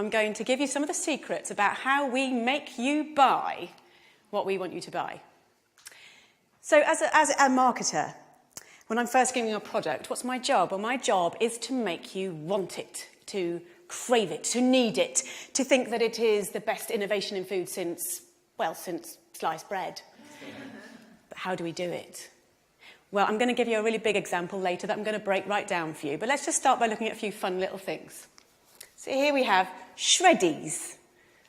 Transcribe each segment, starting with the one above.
I'm going to give you some of the secrets about how we make you buy what we want you to buy. So as a marketer, when I'm first giving you a product, what's my job? Well, my job is to make you want it, to crave it, to need it, to think that it is the best innovation in food since sliced bread. But how do we do it? Well, I'm going to give you a really big example later that I'm going to break right down for you. But let's just start by looking at a few fun little things. So here we have Shreddies,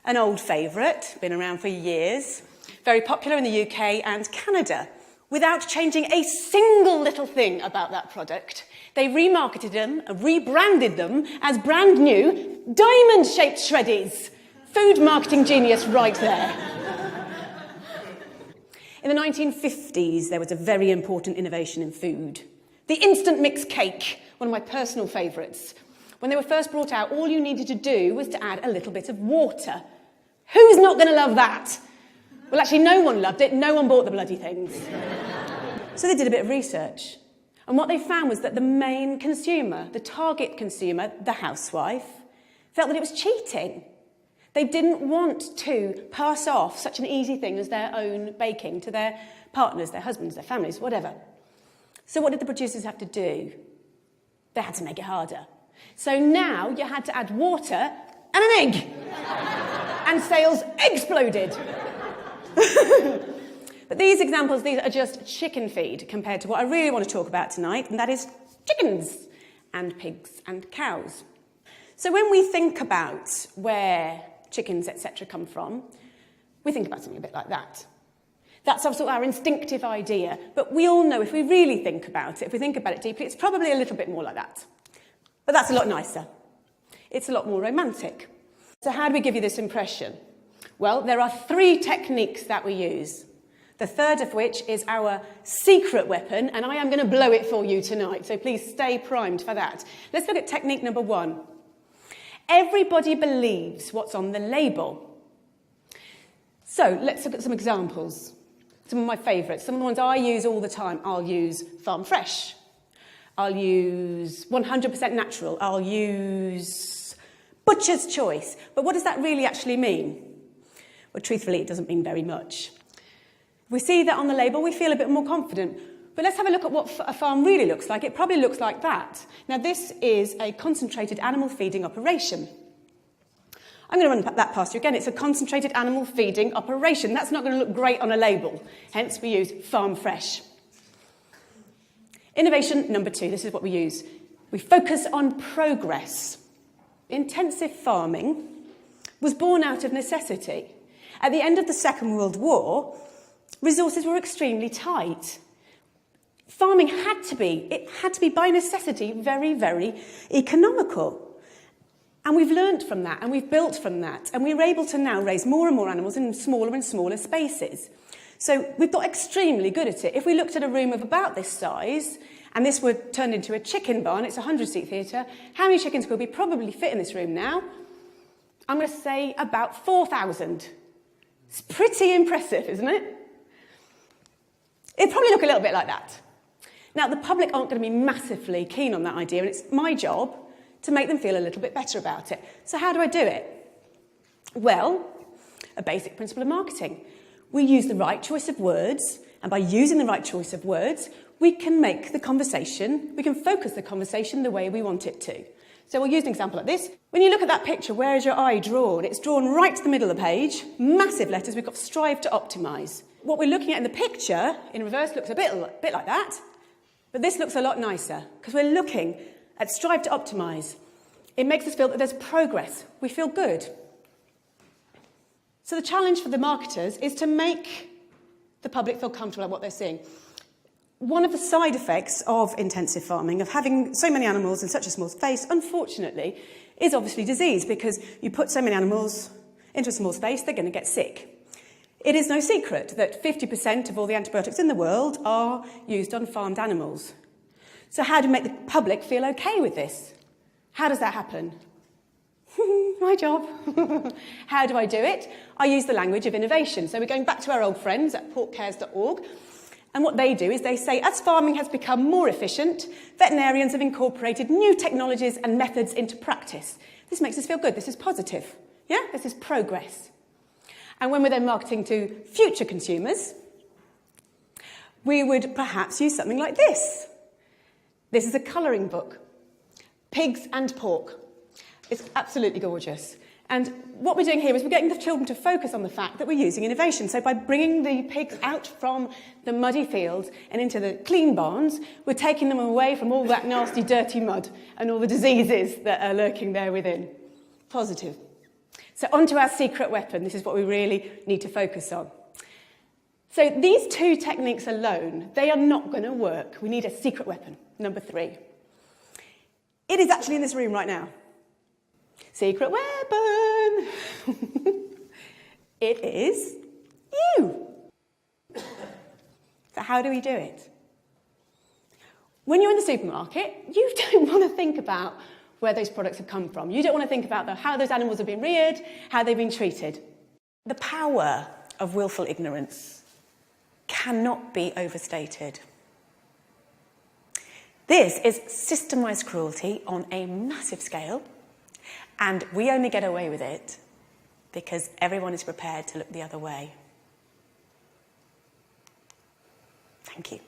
an old favourite, been around for years, very popular in the UK and Canada. Without changing a single little thing about that product, they remarketed them, rebranded them as brand new diamond-shaped Shreddies. Food marketing genius right there. In the 1950s, there was a very important innovation in food. The instant mix cake, one of my personal favourites. When they were first brought out, all you needed to do was to add a little bit of water. Who's not going to love that? Well, actually, no one loved it. No one bought the bloody things. So they did a bit of research. And what they found was that the main consumer, the target consumer, the housewife, felt that it was cheating. They didn't want to pass off such an easy thing as their own baking to their partners, their husbands, their families, whatever. So what did the producers have to do? They had to make it harder. So now you had to add water and an egg. And sales exploded. But these examples, these are just chicken feed compared to what I really want to talk about tonight, and that is chickens and pigs and cows. So when we think about where chickens, etc. come from, we think about something a bit like that. That's also our instinctive idea, but we all know if we really think about it, if we think about it deeply, it's probably a little bit more like that. But that's a lot nicer. It's a lot more romantic. So how do we give you this impression? Well, there are 3 techniques that we use. The third of which is our secret weapon, and I am going to blow it for you tonight, so please stay primed for that. Let's look at technique number 1. Everybody believes what's on the label. So let's look at some examples. Some of my favourites, some of the ones I use all the time. I'll use farm fresh. I'll use 100% natural. I'll use butcher's choice. But what does that really actually mean? Well, truthfully, it doesn't mean very much. If we see that on the label, we feel a bit more confident. But let's have a look at what a farm really looks like. It probably looks like that. Now, this is a concentrated animal feeding operation. I'm going to run that past you again. It's a concentrated animal feeding operation. That's not going to look great on a label. Hence, we use farm fresh. Innovation number 2. This is what we use. We focus on progress. Intensive farming was born out of necessity. At the end of the Second World War, resources were extremely tight. Farming had to be by necessity very, very economical. And we've learnt from that, and we've built from that, and we're able to now raise more and more animals in smaller and smaller spaces. So we've got extremely good at it. If we looked at a room of about this size, and this were turned into a chicken barn, it's a 100-seat theatre, how many chickens could we probably fit in this room now? I'm going to say about 4,000. It's pretty impressive, isn't it? It'd probably look a little bit like that. Now, the public aren't going to be massively keen on that idea, and it's my job to make them feel a little bit better about it. So how do I do it? Well, a basic principle of marketing. We use the right choice of words, and by using the right choice of words, we can make the conversation, we can focus the conversation the way we want it to. So we'll use an example like this. When you look at that picture, where is your eye drawn? It's drawn right to the middle of the page, massive letters, we've got strive to optimise. What we're looking at in the picture, in reverse, looks a bit like that, but this looks a lot nicer, because we're looking at strive to optimise. It makes us feel that there's progress. We feel good. So the challenge for the marketers is to make the public feel comfortable about what they're seeing. One of the side effects of intensive farming, of having so many animals in such a small space, unfortunately, is obviously disease, because you put so many animals into a small space, they're going to get sick. It is no secret that 50% of all the antibiotics in the world are used on farmed animals. So how do we make the public feel okay with this? How does that happen? My job. How do I do it? I use the language of innovation. So we're going back to our old friends at porkcares.org. And what they do is they say, as farming has become more efficient, veterinarians have incorporated new technologies and methods into practice. This makes us feel good. This is positive. Yeah? This is progress. And when we're then marketing to future consumers, we would perhaps use something like this. This is a colouring book. Pigs and pork. It's absolutely gorgeous. And what we're doing here is we're getting the children to focus on the fact that we're using innovation. So by bringing the pigs out from the muddy fields and into the clean barns, we're taking them away from all that nasty, dirty mud and all the diseases that are lurking there within. Positive. So onto our secret weapon. This is what we really need to focus on. So these two techniques alone, they are not going to work. We need a secret weapon, number 3. It is actually in this room right now. Secret weapon! It is you. So how do we do it? When you're in the supermarket, you don't want to think about where those products have come from. You don't want to think about how those animals have been reared, how they've been treated. The power of willful ignorance cannot be overstated. This is systemised cruelty on a massive scale, and we only get away with it because everyone is prepared to look the other way. Thank you.